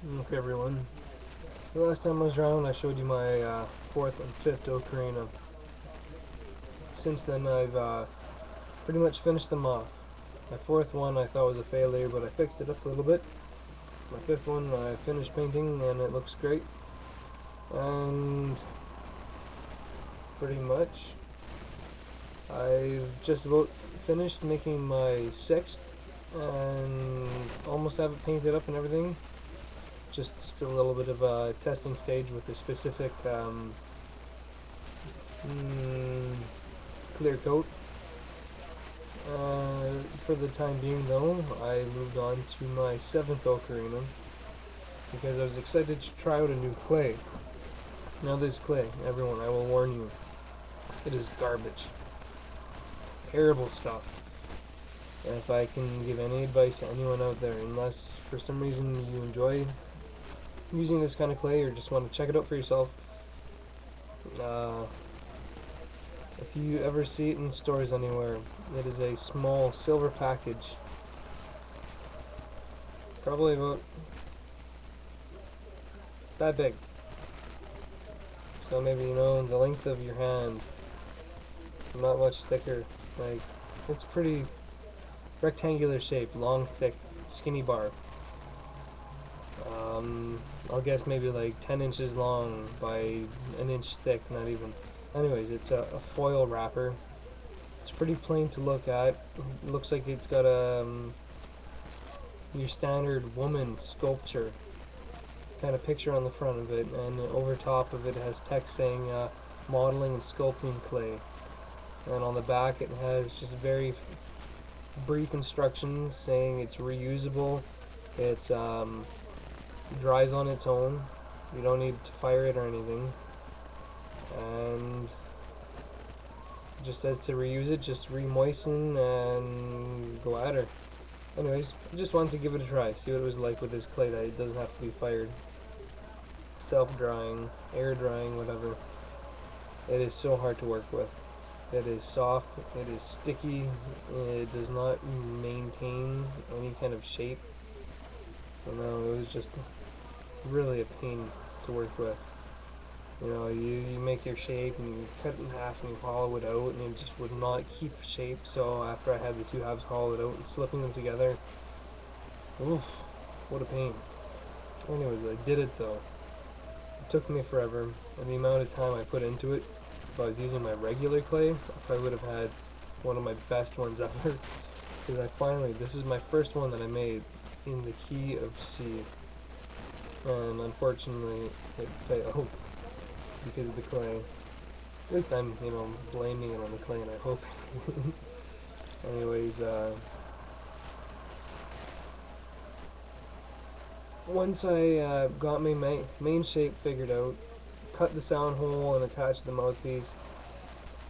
Okay, everyone. The last time I was around, I showed you my fourth and fifth ocarina. Since then, I've pretty much finished them off. My fourth one I thought was a failure, but I fixed it up a little bit. My fifth one I finished painting, and it looks great. And pretty much, I've just about finished making my sixth, and almost have it painted up and everything. Just still a little bit of a testing stage with a specific mm, clear coat. For the time being, though, I moved on to my seventh ocarina because I was excited to try out a new clay. Now, this clay, everyone, I will warn you, it is garbage. Terrible stuff. And if I can give any advice to anyone out there, unless for some reason you enjoy using this kind of clay or just want to check it out for yourself, uh, if you ever see it in stores anywhere, it is a small silver package, probably about that big. So maybe, the length of your hand, not much thicker. Like, it's pretty rectangular shape, long, thick, skinny bar. I'll guess maybe like 10 inches long by an inch thick, not even. Anyways, it's a foil wrapper. It's pretty plain to look at. It looks like it's got your standard woman sculpture kind of picture on the front of it, and over top of it has text saying modeling and sculpting clay. And on the back it has just very brief instructions saying it's reusable, it's dries on its own, you don't need to fire it or anything, and it just says to reuse it, just re-moisten and go at her. Anyways, I just wanted to give it a try, see what it was like with this clay that it doesn't have to be fired. Self-drying, air drying, whatever. It is so hard to work with. It is soft, it is sticky, it does not maintain any kind of shape. It was just really a pain to work with. You make your shape and you cut it in half and you hollow it out, and it just would not keep shape. So after I had the two halves hollowed out and slipping them together, oof, what a pain. Anyways, I did it though. It took me forever, and the amount of time I put into it, if I was using my regular clay, I probably would have had one of my best ones ever. Because this is my first one that I made in the key of C. And unfortunately, it failed because of the clay. At least I'm, blaming it on the clay, and I hope it is. Anyways, once I got my main shape figured out, cut the sound hole and attached the mouthpiece,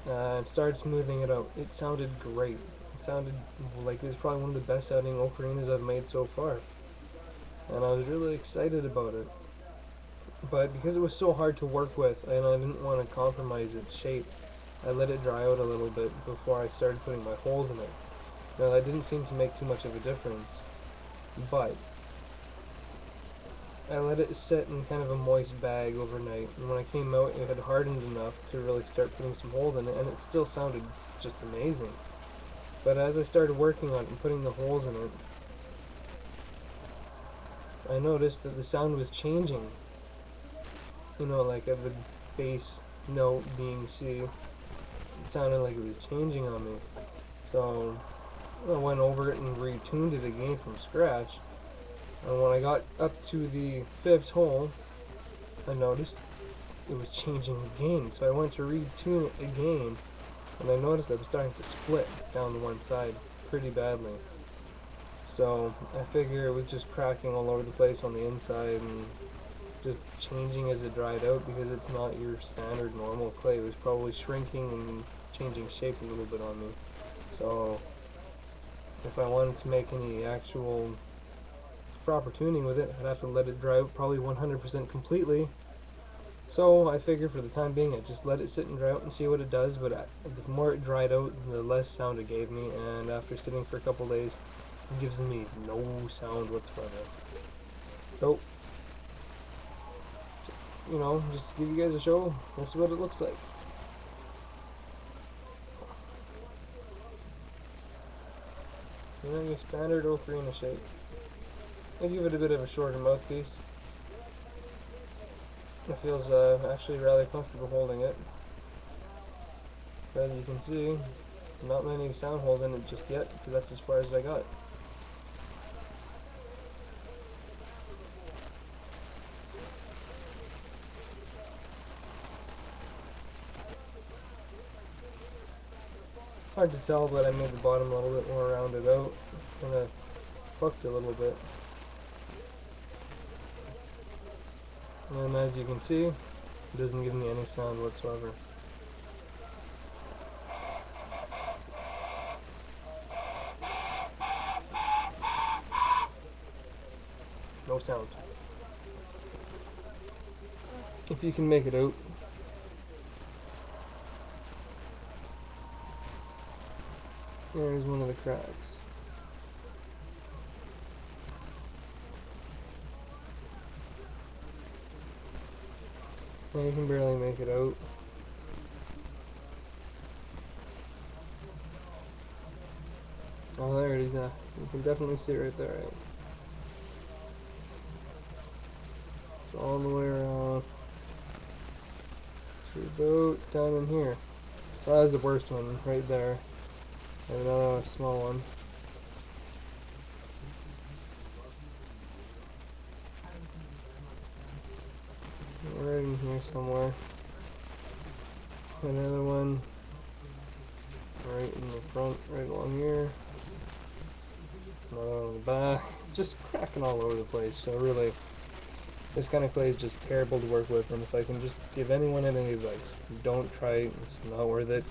and started smoothing it out, it sounded great. It sounded like it was probably one of the best sounding ocarinas I've made so far. And I was really excited about it. But because it was so hard to work with and I didn't want to compromise its shape, I let it dry out a little bit before I started putting my holes in it. Now that didn't seem to make too much of a difference, but I let it sit in kind of a moist bag overnight, and when I came out it had hardened enough to really start putting some holes in it, and it still sounded just amazing. But as I started working on it and putting the holes in it, I noticed that the sound was changing. Like of the bass note being C, it sounded like it was changing on me. So I went over it and retuned it again from scratch. And when I got up to the fifth hole, I noticed it was changing again. So I went to retune it again, and I noticed that it was starting to split down to one side pretty badly. So I figure it was just cracking all over the place on the inside and just changing as it dried out, because it's not your standard normal clay. It was probably shrinking and changing shape a little bit on me. So if I wanted to make any actual proper tuning with it, I'd have to let it dry out probably 100% completely. So I figured for the time being I'd just let it sit and dry out and see what it does, but the more it dried out, the less sound it gave me, and after sitting for a couple days, it gives me no sound whatsoever. Nope. you know, just give you guys a show. This is what it looks like. You know, your standard ocarina shape. I give it a bit of a shorter mouthpiece. It feels actually rather comfortable holding it. As you can see, not many sound holes in it just yet, because that's as far as I got. Hard to tell, but I made the bottom a little bit more rounded out. Kind of hooked a little bit. And as you can see, it doesn't give me any sound whatsoever. No sound. If you can make it out. There's one of the cracks. Now you can barely make it out. Oh, there it is. You can definitely see it right there. Right? It's all the way around. So about down in here. So that was the worst one right there. And another small one. Right in here somewhere. Another one right in the front, right along here. Another one on the back. Just cracking all over the place. So really, this kind of clay is just terrible to work with. And if I can just give anyone any advice, don't try it. It's not worth it.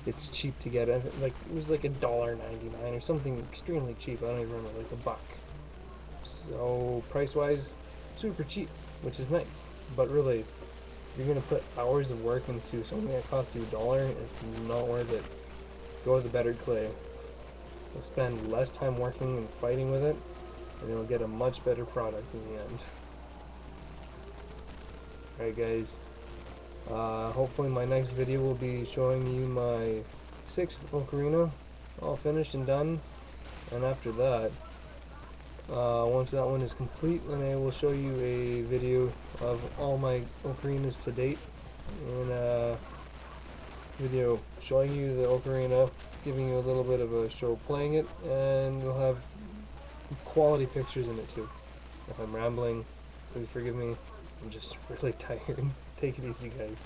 It's cheap to get. Like it was like $1.99 or something extremely cheap. I don't even remember, like $1. So price-wise, super cheap, which is nice. But really, if you're gonna put hours of work into something that costs you $1, it's not worth it. Go with the better clay. You'll spend less time working and fighting with it, and you'll get a much better product in the end. Alright guys, hopefully my next video will be showing you my 6th ocarina, all finished and done, and after that, once that one is complete, then I will show you a video of all my ocarinas to date, and a video showing you the ocarina, giving you a little bit of a show playing it, and we'll have quality pictures in it too. If I'm rambling, please forgive me. I'm just really tired. Take it easy, guys.